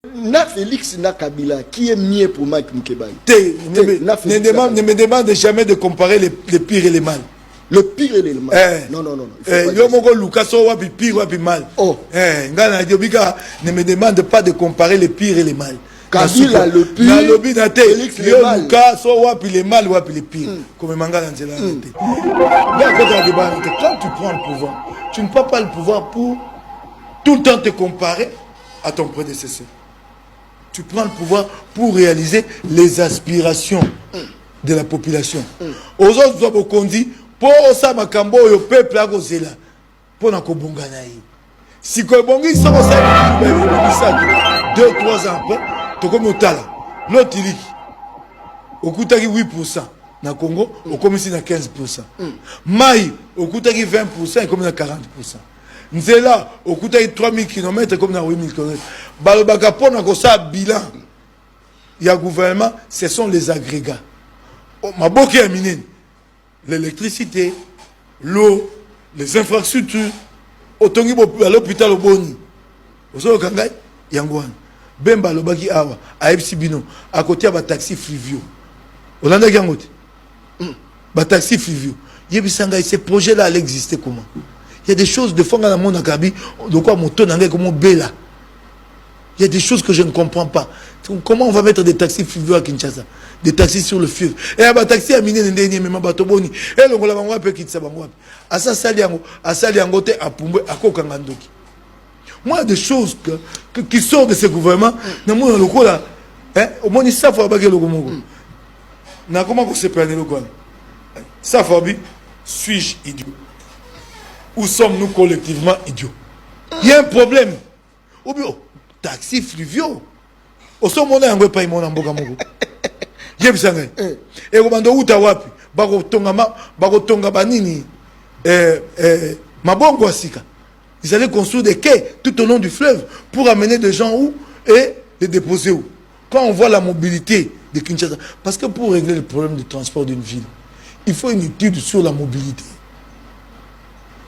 Na Félix na Kabila, qui est mieux pour Mike Moukebaye? Ne me demande jamais de comparer les pires et les mal. Le pire et le mal. Non. Lucas wapi pire wapi mal. Ne me demande pas de comparer les pires et les mal. Kabila le pire. Félix le mal. Lucas wapi les mal wapi les pires. Comme Mangala Nzela. Quand tu prends le pouvoir, tu ne prends pas le pouvoir pour tout le temps te comparer à ton prédécesseur. Tu prends le pouvoir pour réaliser les aspirations de la population. Aux autres, tu dois dire, pour ça, ma cambo, le peuple a gosé là. Pour na kobongana yi. Si kobongi, ça va ça, 2-3 ans après, tu comme au tala. L'autre, il dit, au coup, 8%. Na Congo, au commissaire na 15%. Maï, au coup, 20%, et comme na 40%. Nzela, au coup, 3000 km, comme na 8000 km. Balobaka, pour na kosa bilan, il y a gouvernement, ce sont les agrégats. Ma boque est minée. L'électricité, l'eau, les infrastructures, autongi à l'hôpital au Boni. Vous savez quand il y a un Bemba lobaki awa, à Epsibino, à côté de taxi Flivio. On a gangote. Taxi Flivio. Ces projets-là allaient exister comment? Il y a des choses de fond dans le monde en Kabi, de quoi mon ton anglais comme Bella. Il y a des choses que je ne comprends pas. Comment on va mettre des taxis Flivio à Kinshasa? Des taxis sur le fleuve. Et un taxi à miner les mais bateau boni. Et le gola mangwa pe kitsa bangwa. À ça saliango te à Pumbe à Kokangandoki. Moi des choses qui sortent de ce gouvernement, na mo le kola, au moins ça faut abaguer le gomongo. Na comment qu'on se prenne le gola? Ça faut bi suis-je idiot? Ou sommes-nous collectivement idiots? Il y a un problème. Ou bien taxi Flivio. Au son monde ngwe pa imona mboka moko. Yebisanga. Et komando uta wapi? Bakotonga banini mabongo asika. Ils allaient construire des quais tout au long du fleuve pour amener des gens où et les déposer où. Quand on voit la mobilité de Kinshasa, parce que pour régler le problème de transport d'une ville, il faut une étude sur la mobilité.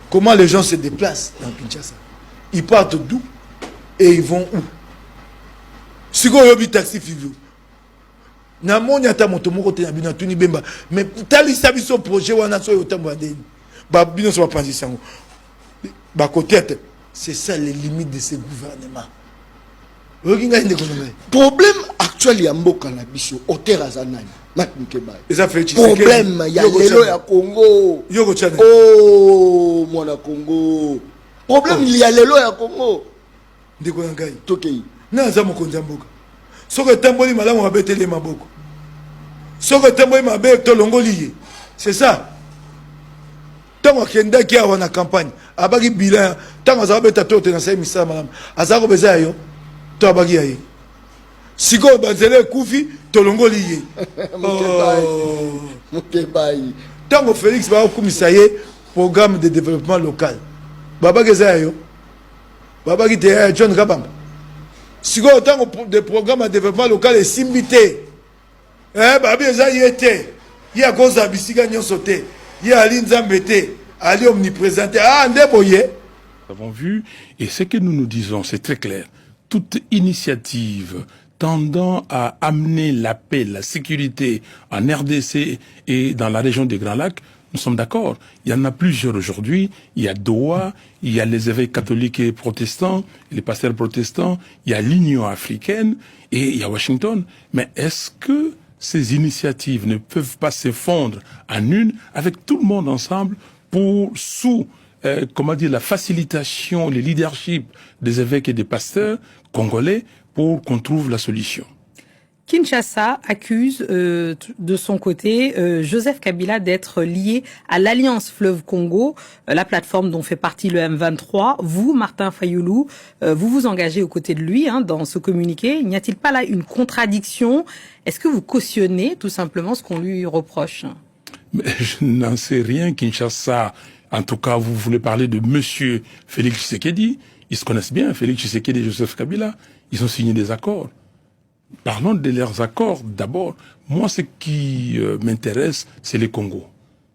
Comment les gens se déplacent dans Kinshasa? Ils partent d'où et ils vont où? Si vous avez un taxi Flivio, na moni ata moto moko te na bina tuni bemba mais tali sabi so projet wana so yotambo adeni ba bino so panzi sango ba côté c'est ça les limites de ce gouvernement. Problème actuel ya mboka na biso hôtel azanani Moukebaye. Ça fait problème ya lelo ya Congo. Yoko chane. Oh mwana Congo. Problème il y a lelo ya Congo. Ndiko ngai. Tokei. Na za mokonzi mboka. Soko tamboli malamu abetele maboko. Soko tamboli mabe tolongoli. C'est ça. Tango kenda ki awa na campagne, abaki bilan, tango za beta tote na sai misa malamu. Azako beza yo. To abaki yayi. Siko banzele kufi tolongoli. Moukebaye. Tango Félix ba kumisa ye programme de développement local. Baba geza yo. Baba ki te John Kabamba. Si vous avez des programmes de développement local et simbité, babi eza yete, il y a cause abisiga nyosote, il y a alinzambete, ali omniprésente, ndeboye. Nous avons vu, et ce que nous nous disons, c'est très clair, toute initiative tendant à amener la paix, la sécurité en RDC et dans la région des Grands Lacs, nous sommes d'accord. Il y en a plusieurs aujourd'hui. Il y a Doha, il y a les évêques catholiques et protestants, les pasteurs protestants, il y a l'Union africaine et il y a Washington. Mais est-ce que ces initiatives ne peuvent pas se fondre en une avec tout le monde ensemble pour, sous la facilitation, le leadership des évêques et des pasteurs congolais pour qu'on trouve la solution? Kinshasa accuse de son côté Joseph Kabila d'être lié à l'Alliance Fleuve Congo, la plateforme dont fait partie le M23. Vous, Martin Fayulu, vous vous engagez aux côtés de lui dans ce communiqué. N'y a-t-il pas là une contradiction? Est-ce que vous cautionnez tout simplement ce qu'on lui reproche? Mais je n'en sais rien. Kinshasa, en tout cas, vous voulez parler de monsieur Félix Tshisekedi. Ils se connaissent bien, Félix Tshisekedi et Joseph Kabila. Ils ont signé des accords. Parlons de leurs accords d'abord. Moi, ce qui m'intéresse, c'est les Congo.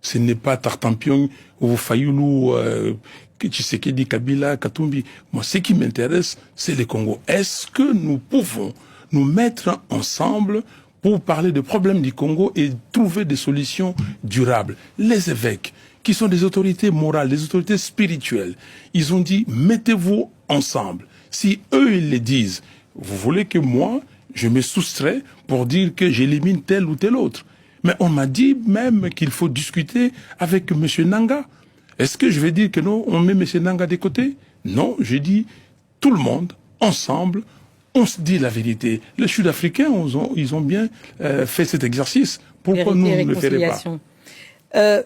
Ce n'est pas Tartampion ou Fayoulou, Tshisekedi, Kabila, Katumbi. Moi, ce qui m'intéresse, c'est le Congo. Est-ce que nous pouvons nous mettre ensemble pour parler des problèmes du Congo et trouver des solutions durables? Les évêques, qui sont des autorités morales, des autorités spirituelles, ils ont dit, mettez-vous ensemble. Si eux, ils le disent, vous voulez que moi, je me soustrais pour dire que j'élimine tel ou tel autre. Mais on m'a dit même qu'il faut discuter avec M. Nanga. Est-ce que je vais dire que non, on met M. Nanga de côté? Non, je dis, tout le monde, ensemble, on se dit la vérité. Les Sud-Africains, ils ont bien fait cet exercice. Pourquoi nous ne le ferions pas?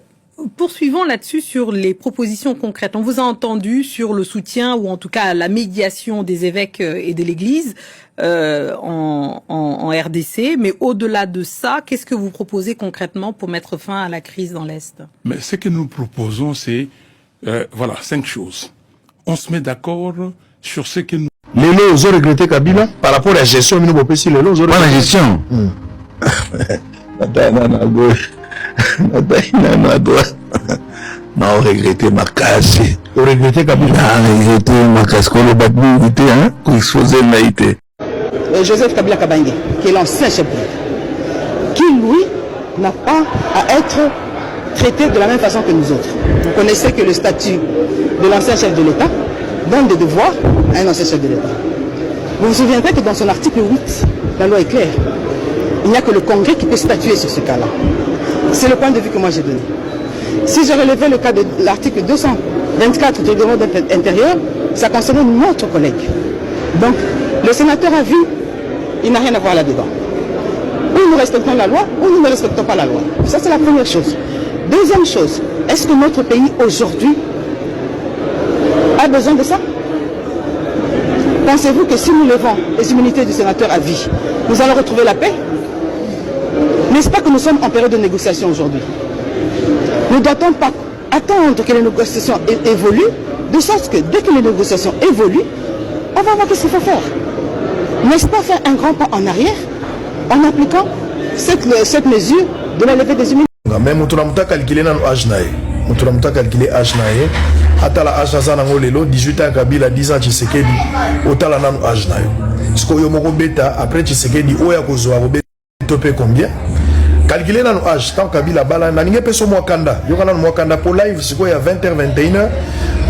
Poursuivons là-dessus sur les propositions concrètes. On vous a entendu sur le soutien ou en tout cas la médiation des évêques et de l'Église en RDC, mais au-delà de ça, qu'est-ce que vous proposez concrètement pour mettre fin à la crise dans l'Est? Mais ce que nous proposons, c'est 5 choses. On se met d'accord sur ce que nous... Les lots, ils ont regretté Kabila par rapport à la gestion, mais nous, les lots, ils ont regretté. Pas la gestion. Non, regretter ma casse. Regretter Kabila. Regretter ma casse. Qu'on le bat hein, pour exposer l'aïté. Joseph Kabila Kabange, qui est l'ancien chef d'État, qui lui n'a pas à être traité de la même façon que nous autres. Vous connaissez que le statut de l'ancien chef de l'État donne des devoirs à un ancien chef de l'État. Vous vous souviendrez que dans son article 8, la loi est claire. Il n'y a que le Congrès qui peut statuer sur ce cas-là. C'est le point de vue que moi j'ai donné. Si je relevais le cas de l'article 224 du règlement intérieur, ça concernait notre collègue. Donc, le sénateur a vu, il n'a rien à voir là-dedans. Ou nous respectons la loi, ou nous ne respectons pas la loi. Ça, c'est la première chose. Deuxième chose, est-ce que notre pays aujourd'hui a besoin de ça? Pensez-vous que si nous levons les immunités du sénateur à vie, nous allons retrouver la paix? N'est-ce pas que nous sommes en période de négociation aujourd'hui? Ne doit-on pas attendre que les négociations évoluent, de sorte que dès que les négociations évoluent, on va voir ce qu'il faut faire. N'est-ce pas faire un grand pas en arrière en appliquant cette mesure de la levée des immunités? Mais nous avons calculé dans l'âge. Nous avons calculé l'âge. Atala âge nango lelo 18 ans Kabila 10 ans Tshisekedi otala nanu âge na yo. Siko yo moko beta après Tshisekedi oya kozwa robeta topé combien? Calculer nanu âge tant Kabila bala na ninge peso mo kanda. Yo kana mo kanda pour live siko ya 20h 21h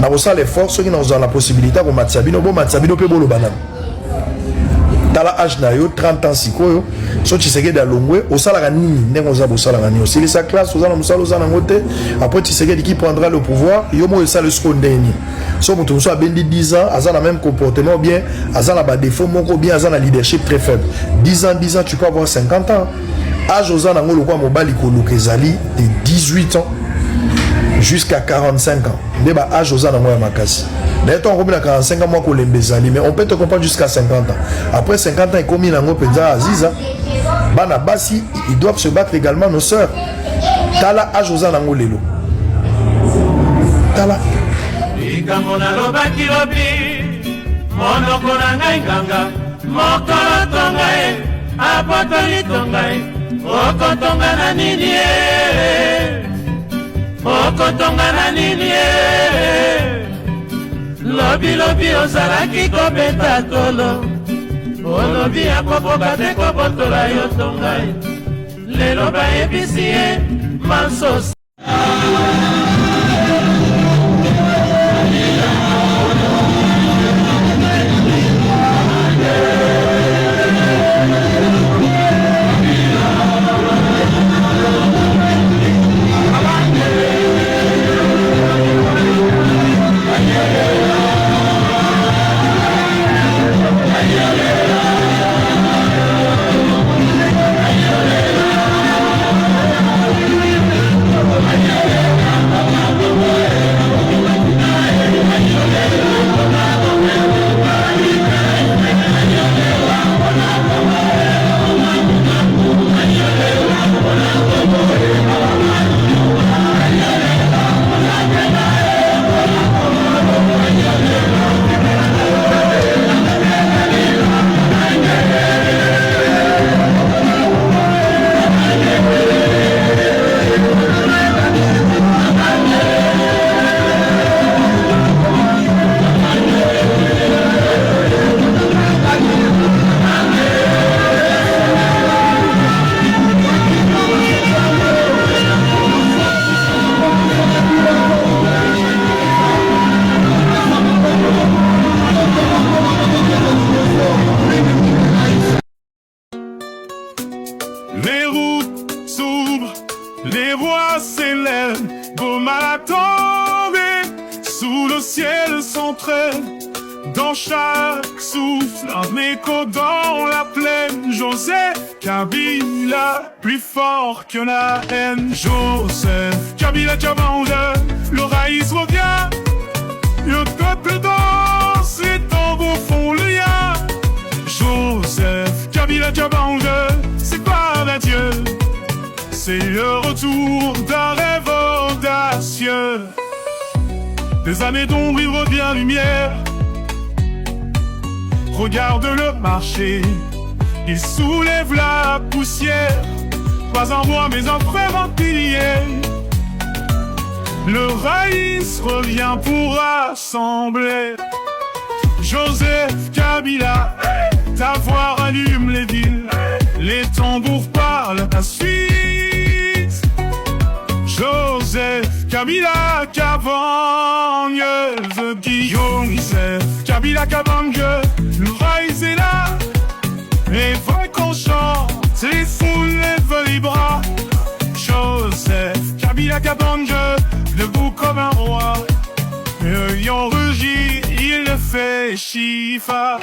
na bosa les forces qui nous ont la possibilité ko matsabino bo matsabino pe bolo banana. Tala âge na yo 30 ans siko yo so Tshisekedi alongwe osala nini ndenge oza bosala ngani aussi sa classe oza na musala oza na ngote après Tshisekedi qui prendra le pouvoir yo mo ça le skondeni so mutu so abendi 10 ans aza na même comportement bien aza na ba défaut moko bien aza na leadership très faible 10 ans tu peux avoir 50 ans âge oza na ngolo kwa mobali ko lukezali de 18 ans jusqu'à 45 ans ndeba âge oza na ngoya makasi. D'ailleurs, on a 45 ans, moi, mais on peut te comprendre jusqu'à 50 ans. Après 50 ans, il commis dans Penza Aziza. Bana Bassi, ils doivent se battre également, nos sœurs. Tala Ajosa Nangolelo. Tala. Lobi lobi ozalaki kobeta tolo olobi akokoka te kobotola yo tongai lelo bayebisi ye mansosi les voix s'élèvent, beau mal à tomber, sous le ciel s'entraîne. Dans chaque souffle, un écho dans la plaine. Joseph Kabila, plus fort que la haine. Joseph Kabila Kabanga, le raïs revient. Le peuple danse, les tambours font le lien. Joseph Kabila Kabanga, c'est pas d'adieu. C'est le retour d'un rêve audacieux. Des années d'ombre, il revient lumière. Regarde-le marcher, il soulève la poussière. Pas un roi mais un frère, un pilier. Le raïs revient pour rassembler. Joseph Kabila, ta voix rallume les villes. Les tambours parlent à suite. Joseph Kabila Kabange, the Guillaume, Joseph Kabila Kabange, le raïs est là, et vrai qu'on chante, les foules lèvent les bras. Joseph Kabila Kabange, debout comme un roi, et lion rugit, il le fait chifa.